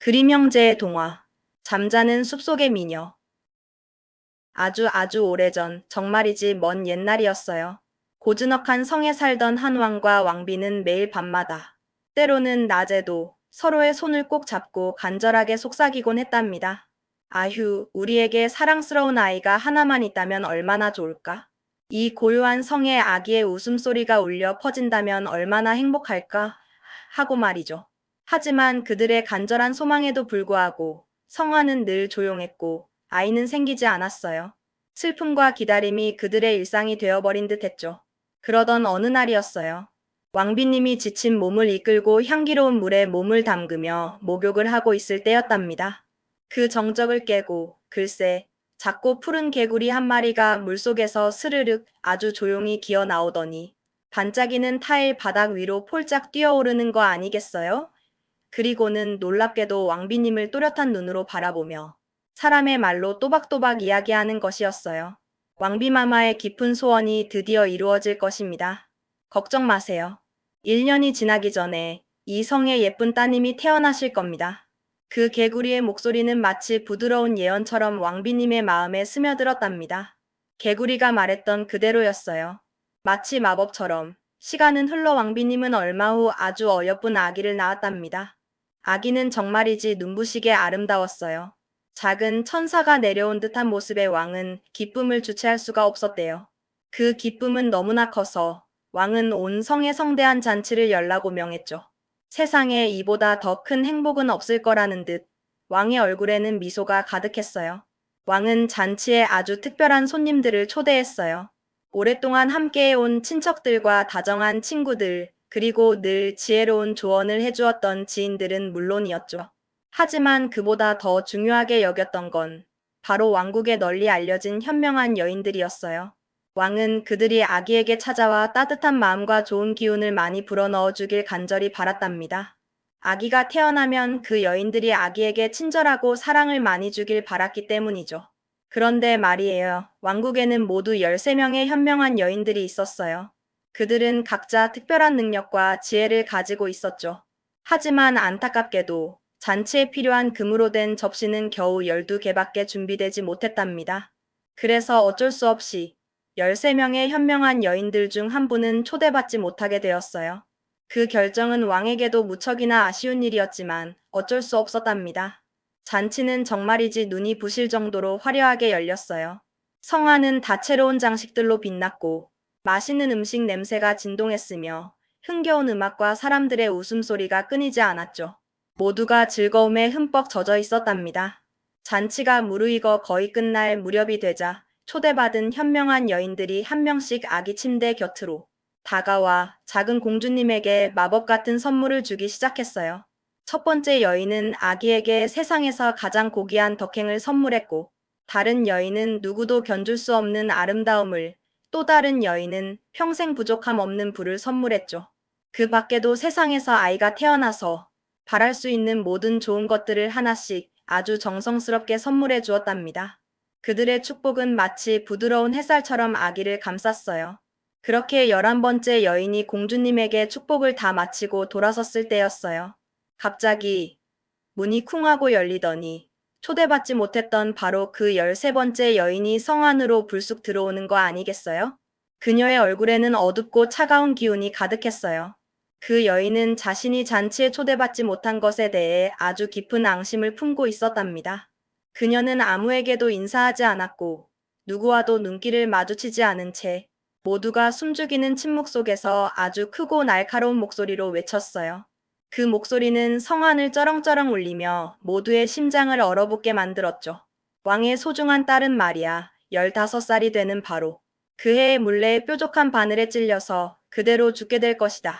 그림 형제의 동화. 잠자는 숲속의 미녀. 아주 오래전, 정말이지 먼 옛날이었어요. 고즈넉한 성에 살던 한 왕과 왕비는 매일 밤마다, 때로는 낮에도 서로의 손을 꼭 잡고 간절하게 속삭이곤 했답니다. 아휴, 우리에게 사랑스러운 아이가 하나만 있다면 얼마나 좋을까? 이 고요한 성에 아기의 웃음소리가 울려 퍼진다면 얼마나 행복할까? 하고 말이죠. 하지만 그들의 간절한 소망에도 불구하고 성화는 늘 조용했고 아이는 생기지 않았어요. 슬픔과 기다림이 그들의 일상이 되어버린 듯 했죠. 그러던 어느 날이었어요. 왕비님이 지친 몸을 이끌고 향기로운 물에 몸을 담그며 목욕을 하고 있을 때였답니다. 그 정적을 깨고 글쎄 작고 푸른 개구리 한 마리가 물속에서 스르륵 아주 조용히 기어 나오더니 반짝이는 타일 바닥 위로 폴짝 뛰어오르는 거 아니겠어요? 그리고는 놀랍게도 왕비님을 또렷한 눈으로 바라보며 사람의 말로 또박또박 이야기하는 것이었어요. 왕비마마의 깊은 소원이 드디어 이루어질 것입니다. 걱정 마세요. 1년이 지나기 전에 이 성에 예쁜 따님이 태어나실 겁니다. 그 개구리의 목소리는 마치 부드러운 예언처럼 왕비님의 마음에 스며들었답니다. 개구리가 말했던 그대로였어요. 마치 마법처럼 시간은 흘러 왕비님은 얼마 후 아주 어여쁜 아기를 낳았답니다. 아기는 정말이지 눈부시게 아름다웠어요. 작은 천사가 내려온 듯한 모습의 왕은 기쁨을 주체할 수가 없었대요. 그 기쁨은 너무나 커서 왕은 온 성에 성대한 잔치를 열라고 명했죠. 세상에 이보다 더 큰 행복은 없을 거라는 듯 왕의 얼굴에는 미소가 가득했어요. 왕은 잔치에 아주 특별한 손님들을 초대했어요. 오랫동안 함께해온 친척들과 다정한 친구들, 그리고 늘 지혜로운 조언을 해주었던 지인들은 물론이었죠. 하지만 그보다 더 중요하게 여겼던 건 바로 왕국에 널리 알려진 현명한 여인들이었어요. 왕은 그들이 아기에게 찾아와 따뜻한 마음과 좋은 기운을 많이 불어넣어 주길 간절히 바랐답니다. 아기가 태어나면 그 여인들이 아기에게 친절하고 사랑을 많이 주길 바랐기 때문이죠. 그런데 말이에요. 왕국에는 모두 13명의 현명한 여인들이 있었어요. 그들은 각자 특별한 능력과 지혜를 가지고 있었죠. 하지만 안타깝게도 잔치에 필요한 금으로 된 접시는 겨우 12개밖에 준비되지 못했답니다. 그래서 어쩔 수 없이 13명의 현명한 여인들 중 한 분은 초대받지 못하게 되었어요. 그 결정은 왕에게도 무척이나 아쉬운 일이었지만 어쩔 수 없었답니다. 잔치는 정말이지 눈이 부실 정도로 화려하게 열렸어요. 성화는 다채로운 장식들로 빛났고 맛있는 음식 냄새가 진동했으며 흥겨운 음악과 사람들의 웃음소리가 끊이지 않았죠. 모두가 즐거움에 흠뻑 젖어 있었답니다. 잔치가 무르익어 거의 끝날 무렵이 되자 초대받은 현명한 여인들이 한 명씩 아기 침대 곁으로 다가와 작은 공주님에게 마법 같은 선물을 주기 시작했어요. 첫 번째 여인은 아기에게 세상에서 가장 고귀한 덕행을 선물했고, 다른 여인은 누구도 견줄 수 없는 아름다움을, 또 다른 여인은 평생 부족함 없는 부를 선물했죠. 그 밖에도 세상에서 아이가 태어나서 바랄 수 있는 모든 좋은 것들을 하나씩 아주 정성스럽게 선물해 주었답니다. 그들의 축복은 마치 부드러운 햇살처럼 아기를 감쌌어요. 그렇게 11번째 여인이 공주님에게 축복을 다 마치고 돌아섰을 때였어요. 갑자기 문이 쿵 하고 열리더니 초대받지 못했던 바로 그 13번째 여인이 성 안으로 불쑥 들어오는 거 아니겠어요? 그녀의 얼굴에는 어둡고 차가운 기운이 가득했어요. 그 여인은 자신이 잔치에 초대받지 못한 것에 대해 아주 깊은 앙심을 품고 있었답니다. 그녀는 아무에게도 인사하지 않았고 누구와도 눈길을 마주치지 않은 채 모두가 숨죽이는 침묵 속에서 아주 크고 날카로운 목소리로 외쳤어요. 그 목소리는 성안을 쩌렁쩌렁 울리며 모두의 심장을 얼어붙게 만들었죠. 왕의 소중한 딸은 말이야, 15살이 되는 바로 그 해의 물레의 뾰족한 바늘에 찔려서 그대로 죽게 될 것이다.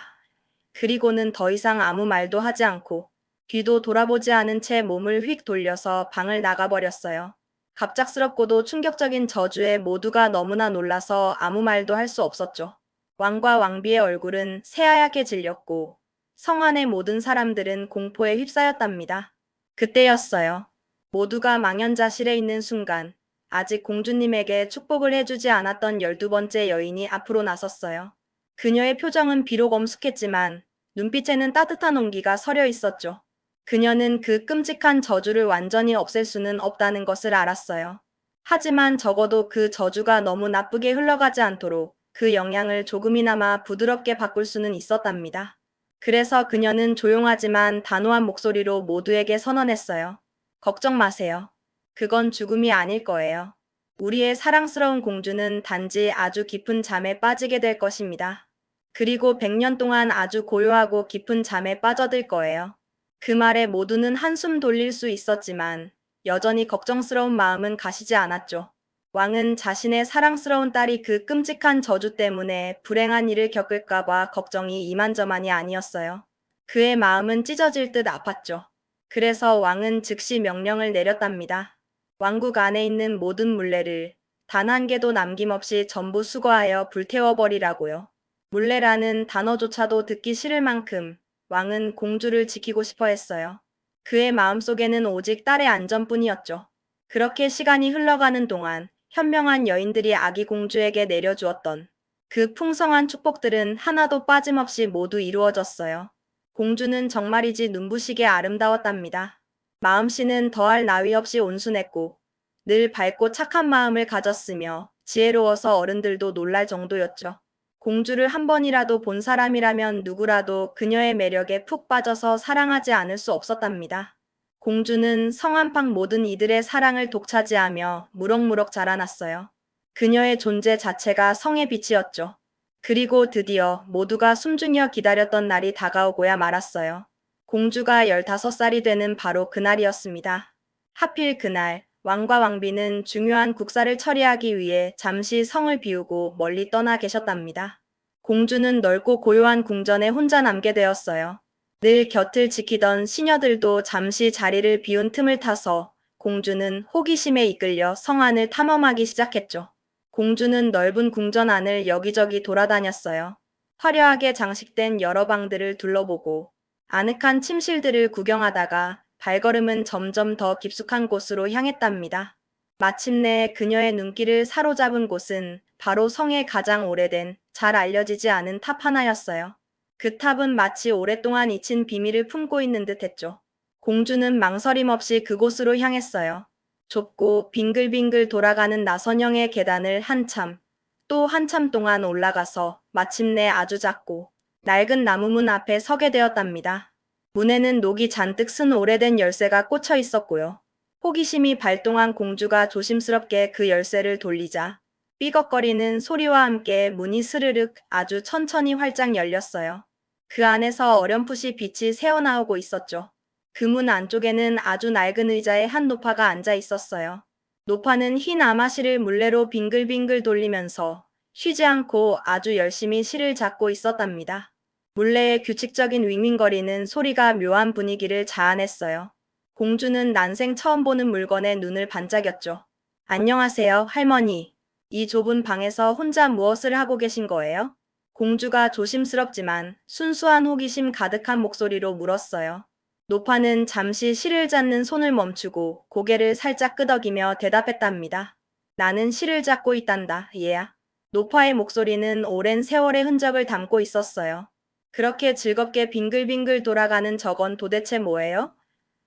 그리고는 더 이상 아무 말도 하지 않고 뒤도 돌아보지 않은 채 몸을 휙 돌려서 방을 나가버렸어요. 갑작스럽고도 충격적인 저주에 모두가 너무나 놀라서 아무 말도 할 수 없었죠. 왕과 왕비의 얼굴은 새하얗게 질렸고 성 안의 모든 사람들은 공포에 휩싸였답니다. 그때였어요. 모두가 망연자실해 있는 순간 아직 공주님에게 축복을 해주지 않았던 12번째 여인이 앞으로 나섰어요. 그녀의 표정은 비록 엄숙했지만 눈빛에는 따뜻한 온기가 서려 있었죠. 그녀는 그 끔찍한 저주를 완전히 없앨 수는 없다는 것을 알았어요. 하지만 적어도 그 저주가 너무 나쁘게 흘러가지 않도록 그 영향을 조금이나마 부드럽게 바꿀 수는 있었답니다. 그래서 그녀는 조용하지만 단호한 목소리로 모두에게 선언했어요. 걱정 마세요. 그건 죽음이 아닐 거예요. 우리의 사랑스러운 공주는 단지 아주 깊은 잠에 빠지게 될 것입니다. 그리고 100년 동안 아주 고요하고 깊은 잠에 빠져들 거예요. 그 말에 모두는 한숨 돌릴 수 있었지만 여전히 걱정스러운 마음은 가시지 않았죠. 왕은 자신의 사랑스러운 딸이 그 끔찍한 저주 때문에 불행한 일을 겪을까봐 걱정이 이만저만이 아니었어요. 그의 마음은 찢어질 듯 아팠죠. 그래서 왕은 즉시 명령을 내렸답니다. 왕국 안에 있는 모든 물레를 단 한 개도 남김없이 전부 수거하여 불태워버리라고요. 물레라는 단어조차도 듣기 싫을 만큼 왕은 공주를 지키고 싶어 했어요. 그의 마음속에는 오직 딸의 안전뿐이었죠. 그렇게 시간이 흘러가는 동안 현명한 여인들이 아기 공주에게 내려주었던 그 풍성한 축복들은 하나도 빠짐없이 모두 이루어졌어요. 공주는 정말이지 눈부시게 아름다웠답니다. 마음씨는 더할 나위 없이 온순했고 늘 밝고 착한 마음을 가졌으며 지혜로워서 어른들도 놀랄 정도였죠. 공주를 한 번이라도 본 사람이라면 누구라도 그녀의 매력에 푹 빠져서 사랑하지 않을 수 없었답니다. 공주는 성 안팎 모든 이들의 사랑을 독차지하며 무럭무럭 자라났어요. 그녀의 존재 자체가 성의 빛이었죠. 그리고 드디어 모두가 숨죽여 기다렸던 날이 다가오고야 말았어요. 공주가 15살이 되는 바로 그날이었습니다. 하필 그날 왕과 왕비는 중요한 국사를 처리하기 위해 잠시 성을 비우고 멀리 떠나 계셨답니다. 공주는 넓고 고요한 궁전에 혼자 남게 되었어요. 늘 곁을 지키던 시녀들도 잠시 자리를 비운 틈을 타서 공주는 호기심에 이끌려 성 안을 탐험하기 시작했죠. 공주는 넓은 궁전 안을 여기저기 돌아다녔어요. 화려하게 장식된 여러 방들을 둘러보고 아늑한 침실들을 구경하다가 발걸음은 점점 더 깊숙한 곳으로 향했답니다. 마침내 그녀의 눈길을 사로잡은 곳은 바로 성의 가장 오래된, 잘 알려지지 않은 탑 하나였어요. 그 탑은 마치 오랫동안 잊힌 비밀을 품고 있는 듯 했죠. 공주는 망설임 없이 그곳으로 향했어요. 좁고 빙글빙글 돌아가는 나선형의 계단을 한참, 또 한참 동안 올라가서 마침내 아주 작고 낡은 나무문 앞에 서게 되었답니다. 문에는 녹이 잔뜩 쓴 오래된 열쇠가 꽂혀 있었고요. 호기심이 발동한 공주가 조심스럽게 그 열쇠를 돌리자 삐걱거리는 소리와 함께 문이 스르륵 아주 천천히 활짝 열렸어요. 그 안에서 어렴풋이 빛이 새어나오고 있었죠. 그 문 안쪽에는 아주 낡은 의자에 한 노파가 앉아 있었어요. 노파는 흰 아마실을 물레로 빙글빙글 돌리면서 쉬지 않고 아주 열심히 실을 잡고 있었답니다. 물레의 규칙적인 윙윙거리는 소리가 묘한 분위기를 자아냈어요. 공주는 난생 처음 보는 물건에 눈을 반짝였죠. 안녕하세요, 할머니. 이 좁은 방에서 혼자 무엇을 하고 계신 거예요? 공주가 조심스럽지만 순수한 호기심 가득한 목소리로 물었어요. 노파는 잠시 실을 잡는 손을 멈추고 고개를 살짝 끄덕이며 대답했답니다. 나는 실을 잡고 있단다, 얘야. 노파의 목소리는 오랜 세월의 흔적을 담고 있었어요. 그렇게 즐겁게 빙글빙글 돌아가는 저건 도대체 뭐예요?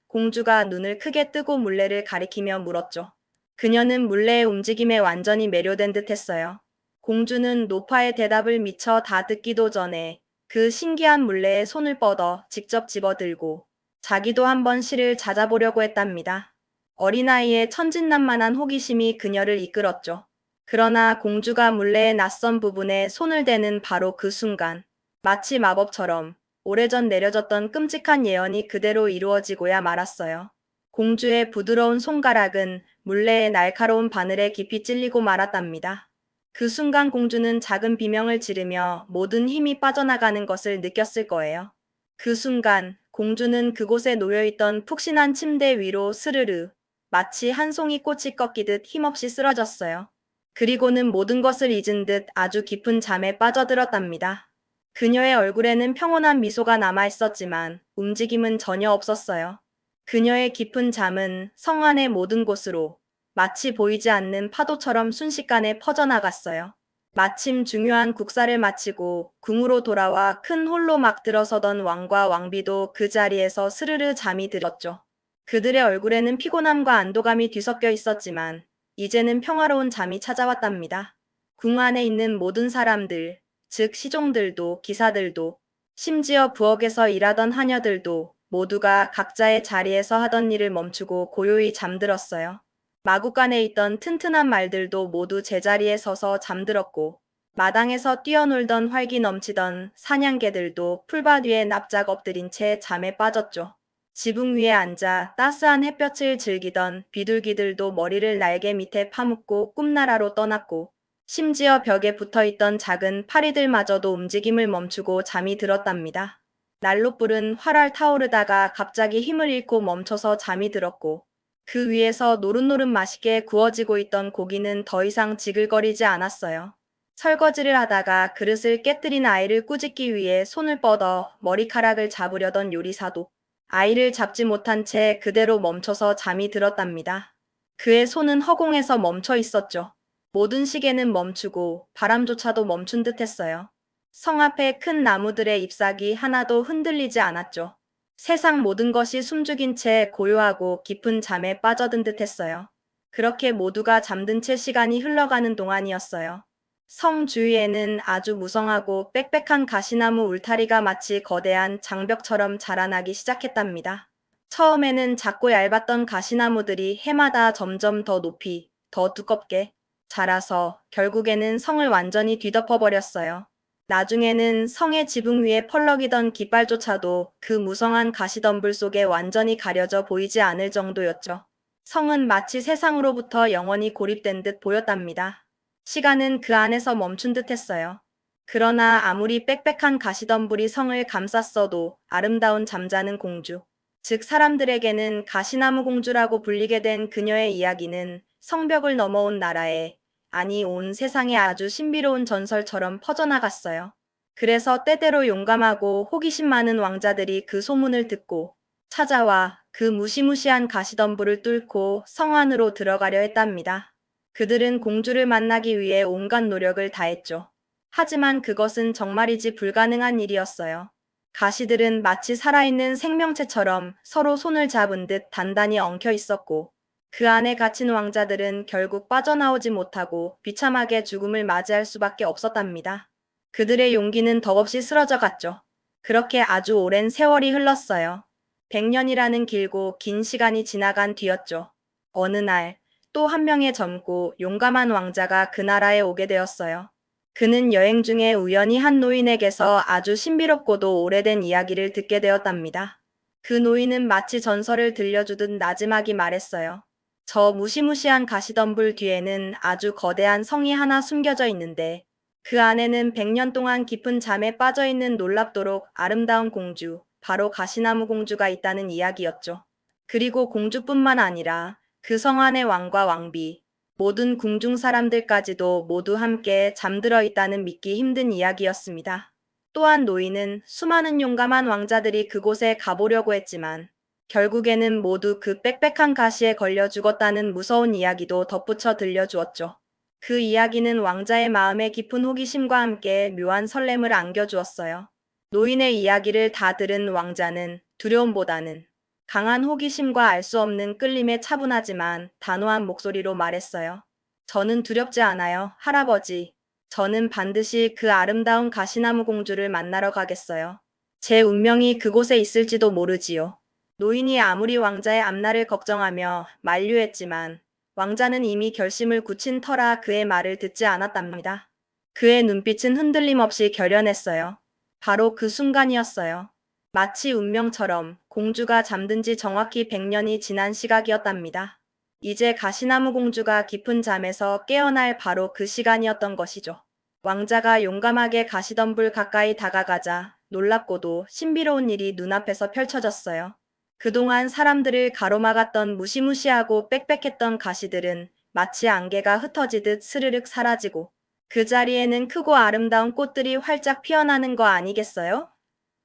공주가 눈을 크게 뜨고 물레를 가리키며 물었죠. 그녀는 물레의 움직임에 완전히 매료된 듯 했어요. 공주는 노파의 대답을 미처 다 듣기도 전에 그 신기한 물레에 손을 뻗어 직접 집어들고 자기도 한번 실을 찾아보려고 했답니다. 어린아이의 천진난만한 호기심이 그녀를 이끌었죠. 그러나 공주가 물레의 낯선 부분에 손을 대는 바로 그 순간 마치 마법처럼 오래전 내려졌던 끔찍한 예언이 그대로 이루어지고야 말았어요. 공주의 부드러운 손가락은 물레의 날카로운 바늘에 깊이 찔리고 말았답니다. 그 순간 공주는 작은 비명을 지르며 모든 힘이 빠져나가는 것을 느꼈을 거예요. 그 순간 공주는 그곳에 놓여있던 푹신한 침대 위로 스르르 마치 한 송이 꽃이 꺾이듯 힘없이 쓰러졌어요. 그리고는 모든 것을 잊은 듯 아주 깊은 잠에 빠져들었답니다. 그녀의 얼굴에는 평온한 미소가 남아있었지만 움직임은 전혀 없었어요. 그녀의 깊은 잠은 성 안의 모든 곳으로 마치 보이지 않는 파도처럼 순식간에 퍼져나갔어요. 마침 중요한 국사를 마치고 궁으로 돌아와 큰 홀로 막 들어서던 왕과 왕비도 그 자리에서 스르르 잠이 들었죠. 그들의 얼굴에는 피곤함과 안도감이 뒤섞여 있었지만 이제는 평화로운 잠이 찾아왔답니다. 궁 안에 있는 모든 사람들, 즉 시종들도 기사들도 심지어 부엌에서 일하던 하녀들도 모두가 각자의 자리에서 하던 일을 멈추고 고요히 잠들었어요. 마구간에 있던 튼튼한 말들도 모두 제자리에 서서 잠들었고 마당에서 뛰어놀던 활기 넘치던 사냥개들도 풀밭 위에 납작 엎드린 채 잠에 빠졌죠. 지붕 위에 앉아 따스한 햇볕을 즐기던 비둘기들도 머리를 날개 밑에 파묻고 꿈나라로 떠났고 심지어 벽에 붙어있던 작은 파리들마저도 움직임을 멈추고 잠이 들었답니다. 난로불은 활활 타오르다가 갑자기 힘을 잃고 멈춰서 잠이 들었고 그 위에서 노릇노릇 맛있게 구워지고 있던 고기는 더 이상 지글거리지 않았어요. 설거지를 하다가 그릇을 깨뜨린 아이를 꾸짖기 위해 손을 뻗어 머리카락을 잡으려던 요리사도 아이를 잡지 못한 채 그대로 멈춰서 잠이 들었답니다. 그의 손은 허공에서 멈춰 있었죠. 모든 시계는 멈추고 바람조차도 멈춘 듯 했어요. 성 앞의 큰 나무들의 잎사귀 하나도 흔들리지 않았죠. 세상 모든 것이 숨죽인 채 고요하고 깊은 잠에 빠져든 듯 했어요. 그렇게 모두가 잠든 채 시간이 흘러가는 동안이었어요. 성 주위에는 아주 무성하고 빽빽한 가시나무 울타리가 마치 거대한 장벽처럼 자라나기 시작했답니다. 처음에는 작고 얇았던 가시나무들이 해마다 점점 더 높이, 더 두껍게 자라서 결국에는 성을 완전히 뒤덮어버렸어요. 나중에는 성의 지붕 위에 펄럭이던 깃발조차도 그 무성한 가시덤불 속에 완전히 가려져 보이지 않을 정도였죠. 성은 마치 세상으로부터 영원히 고립된 듯 보였답니다. 시간은 그 안에서 멈춘 듯 했어요. 그러나 아무리 빽빽한 가시덤불이 성을 감쌌어도 아름다운 잠자는 공주, 즉 사람들에게는 가시나무 공주라고 불리게 된 그녀의 이야기는 성벽을 넘어온 나라에, 아니 온 세상에 아주 신비로운 전설처럼 퍼져나갔어요. 그래서 때때로 용감하고 호기심 많은 왕자들이 그 소문을 듣고 찾아와 그 무시무시한 가시덤불을 뚫고 성 안으로 들어가려 했답니다. 그들은 공주를 만나기 위해 온갖 노력을 다했죠. 하지만 그것은 정말이지 불가능한 일이었어요. 가시들은 마치 살아있는 생명체처럼 서로 손을 잡은 듯 단단히 엉켜 있었고 그 안에 갇힌 왕자들은 결국 빠져나오지 못하고 비참하게 죽음을 맞이할 수밖에 없었답니다. 그들의 용기는 덕없이 쓰러져 갔죠. 그렇게 아주 오랜 세월이 흘렀어요. 100년이라는 길고 긴 시간이 지나간 뒤였죠. 어느 날 또 한 명의 젊고 용감한 왕자가 그 나라에 오게 되었어요. 그는 여행 중에 우연히 한 노인에게서 아주 신비롭고도 오래된 이야기를 듣게 되었답니다. 그 노인은 마치 전설을 들려주듯 나지막이 말했어요. 저 무시무시한 가시덤불 뒤에는 아주 거대한 성이 하나 숨겨져 있는데 그 안에는 100년 동안 깊은 잠에 빠져 있는 놀랍도록 아름다운 공주, 바로 가시나무 공주가 있다는 이야기였죠. 그리고 공주뿐만 아니라 그 성 안의 왕과 왕비, 모든 궁중 사람들까지도 모두 함께 잠들어 있다는 믿기 힘든 이야기였습니다. 또한 노인은 수많은 용감한 왕자들이 그곳에 가보려고 했지만 결국에는 모두 그 빽빽한 가시에 걸려 죽었다는 무서운 이야기도 덧붙여 들려주었죠. 그 이야기는 왕자의 마음에 깊은 호기심과 함께 묘한 설렘을 안겨주었어요. 노인의 이야기를 다 들은 왕자는 두려움보다는 강한 호기심과 알 수 없는 끌림에 차분하지만 단호한 목소리로 말했어요. 저는 두렵지 않아요, 할아버지. 저는 반드시 그 아름다운 가시나무 공주를 만나러 가겠어요. 제 운명이 그곳에 있을지도 모르지요. 노인이 아무리 왕자의 앞날을 걱정하며 만류했지만 왕자는 이미 결심을 굳힌 터라 그의 말을 듣지 않았답니다. 그의 눈빛은 흔들림 없이 결연했어요. 바로 그 순간이었어요. 마치 운명처럼 공주가 잠든 지 정확히 100년이 지난 시각이었답니다. 이제 가시나무 공주가 깊은 잠에서 깨어날 바로 그 시간이었던 것이죠. 왕자가 용감하게 가시덤불 가까이 다가가자 놀랍고도 신비로운 일이 눈앞에서 펼쳐졌어요. 그동안 사람들을 가로막았던 무시무시하고 빽빽했던 가시들은 마치 안개가 흩어지듯 스르륵 사라지고 그 자리에는 크고 아름다운 꽃들이 활짝 피어나는 거 아니겠어요?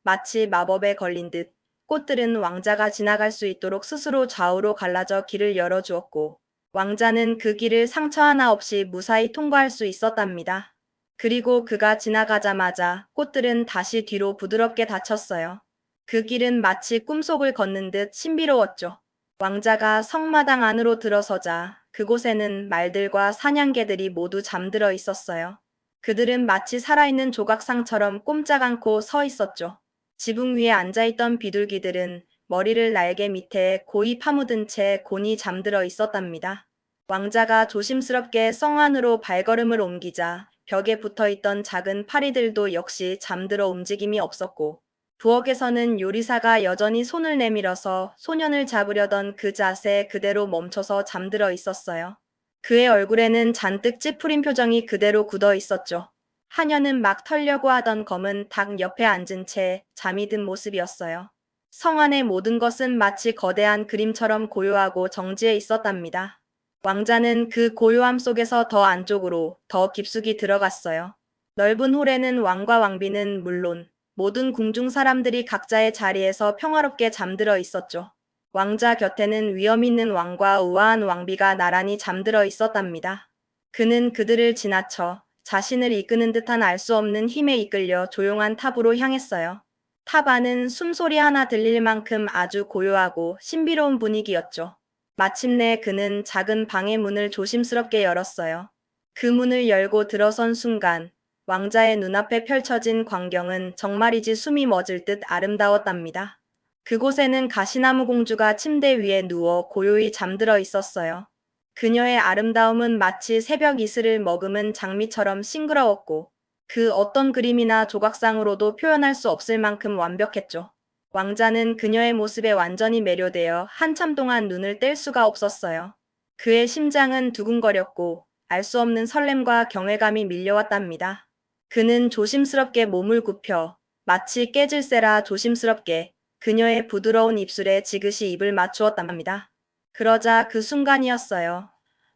마치 마법에 걸린 듯 꽃들은 왕자가 지나갈 수 있도록 스스로 좌우로 갈라져 길을 열어주었고 왕자는 그 길을 상처 하나 없이 무사히 통과할 수 있었답니다. 그리고 그가 지나가자마자 꽃들은 다시 뒤로 부드럽게 닫혔어요. 그 길은 마치 꿈속을 걷는 듯 신비로웠죠. 왕자가 성마당 안으로 들어서자 그곳에는 말들과 사냥개들이 모두 잠들어 있었어요. 그들은 마치 살아있는 조각상처럼 꼼짝 않고 서 있었죠. 지붕 위에 앉아있던 비둘기들은 머리를 날개 밑에 고이 파묻은 채 곤히 잠들어 있었답니다. 왕자가 조심스럽게 성 안으로 발걸음을 옮기자 벽에 붙어있던 작은 파리들도 역시 잠들어 움직임이 없었고, 부엌에서는 요리사가 여전히 손을 내밀어서 소년을 잡으려던 그 자세 그대로 멈춰서 잠들어 있었어요. 그의 얼굴에는 잔뜩 찌푸린 표정이 그대로 굳어 있었죠. 하녀는 막 털려고 하던 검은 닭 옆에 앉은 채 잠이 든 모습이었어요. 성 안의 모든 것은 마치 거대한 그림처럼 고요하고 정지해 있었답니다. 왕자는 그 고요함 속에서 더 안쪽으로, 더 깊숙이 들어갔어요. 넓은 홀에는 왕과 왕비는 물론 모든 궁중 사람들이 각자의 자리에서 평화롭게 잠들어 있었죠. 왕자 곁에는 위험 있는 왕과 우아한 왕비가 나란히 잠들어 있었답니다. 그는 그들을 지나쳐 자신을 이끄는 듯한 알 수 없는 힘에 이끌려 조용한 탑으로 향했어요. 탑 안은 숨소리 하나 들릴 만큼 아주 고요하고 신비로운 분위기였죠. 마침내 그는 작은 방의 문을 조심스럽게 열었어요. 그 문을 열고 들어선 순간 왕자의 눈앞에 펼쳐진 광경은 정말이지 숨이 멎을 듯 아름다웠답니다. 그곳에는 가시나무 공주가 침대 위에 누워 고요히 잠들어 있었어요. 그녀의 아름다움은 마치 새벽 이슬을 머금은 장미처럼 싱그러웠고 그 어떤 그림이나 조각상으로도 표현할 수 없을 만큼 완벽했죠. 왕자는 그녀의 모습에 완전히 매료되어 한참 동안 눈을 뗄 수가 없었어요. 그의 심장은 두근거렸고 알 수 없는 설렘과 경외감이 밀려왔답니다. 그는 조심스럽게 몸을 굽혀 마치 깨질세라 조심스럽게 그녀의 부드러운 입술에 지그시 입을 맞추었답니다. 그러자 그 순간이었어요.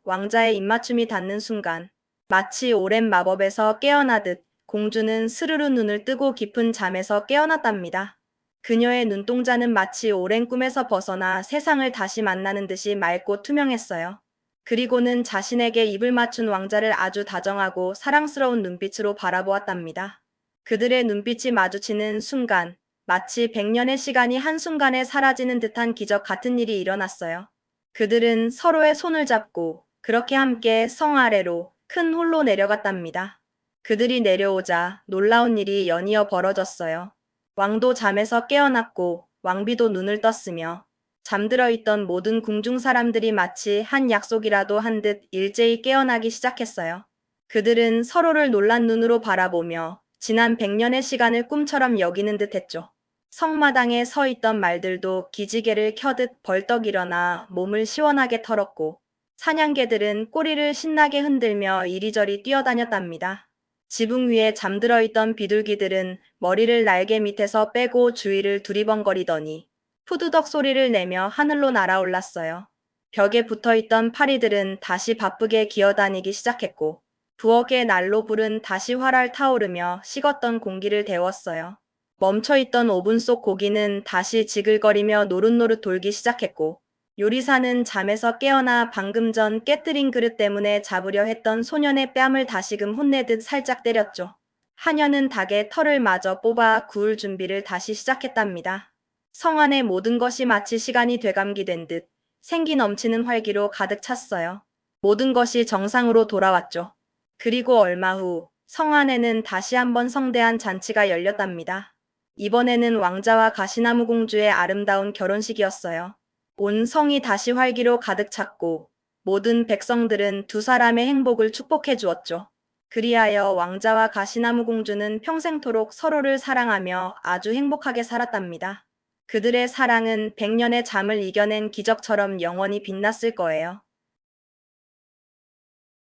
왕자의 입맞춤이 닿는 순간 마치 오랜 마법에서 깨어나듯 공주는 스르르 눈을 뜨고 깊은 잠에서 깨어났답니다. 그녀의 눈동자는 마치 오랜 꿈에서 벗어나 세상을 다시 만나는 듯이 맑고 투명했어요. 그리고는 자신에게 입을 맞춘 왕자를 아주 다정하고 사랑스러운 눈빛으로 바라보았답니다. 그들의 눈빛이 마주치는 순간 마치 100년의 시간이 한순간에 사라지는 듯한 기적 같은 일이 일어났어요. 그들은 서로의 손을 잡고 그렇게 함께 성 아래로 큰 홀로 내려갔답니다. 그들이 내려오자 놀라운 일이 연이어 벌어졌어요. 왕도 잠에서 깨어났고 왕비도 눈을 떴으며 잠들어 있던 모든 궁중 사람들이 마치 한 약속이라도 한 듯 일제히 깨어나기 시작했어요. 그들은 서로를 놀란 눈으로 바라보며 지난 100년의 시간을 꿈처럼 여기는 듯 했죠. 성마당에 서 있던 말들도 기지개를 켜듯 벌떡 일어나 몸을 시원하게 털었고 사냥개들은 꼬리를 신나게 흔들며 이리저리 뛰어다녔답니다. 지붕 위에 잠들어 있던 비둘기들은 머리를 날개 밑에서 빼고 주위를 두리번거리더니 푸드덕 소리를 내며 하늘로 날아올랐어요. 벽에 붙어있던 파리들은 다시 바쁘게 기어다니기 시작했고 부엌의 난로불은 다시 활활 타오르며 식었던 공기를 데웠어요. 멈춰있던 오븐 속 고기는 다시 지글거리며 노릇노릇 돌기 시작했고 요리사는 잠에서 깨어나 방금 전 깨뜨린 그릇 때문에 잡으려 했던 소년의 뺨을 다시금 혼내듯 살짝 때렸죠. 하녀는 닭의 털을 마저 뽑아 구울 준비를 다시 시작했답니다. 성 안의 모든 것이 마치 시간이 되감기된 듯 생기 넘치는 활기로 가득 찼어요. 모든 것이 정상으로 돌아왔죠. 그리고 얼마 후 성 안에는 다시 한번 성대한 잔치가 열렸답니다. 이번에는 왕자와 가시나무 공주의 아름다운 결혼식이었어요. 온 성이 다시 활기로 가득 찼고 모든 백성들은 두 사람의 행복을 축복해 주었죠. 그리하여 왕자와 가시나무 공주는 평생토록 서로를 사랑하며 아주 행복하게 살았답니다. 그들의 사랑은 100년의 잠을 이겨낸 기적처럼 영원히 빛났을 거예요.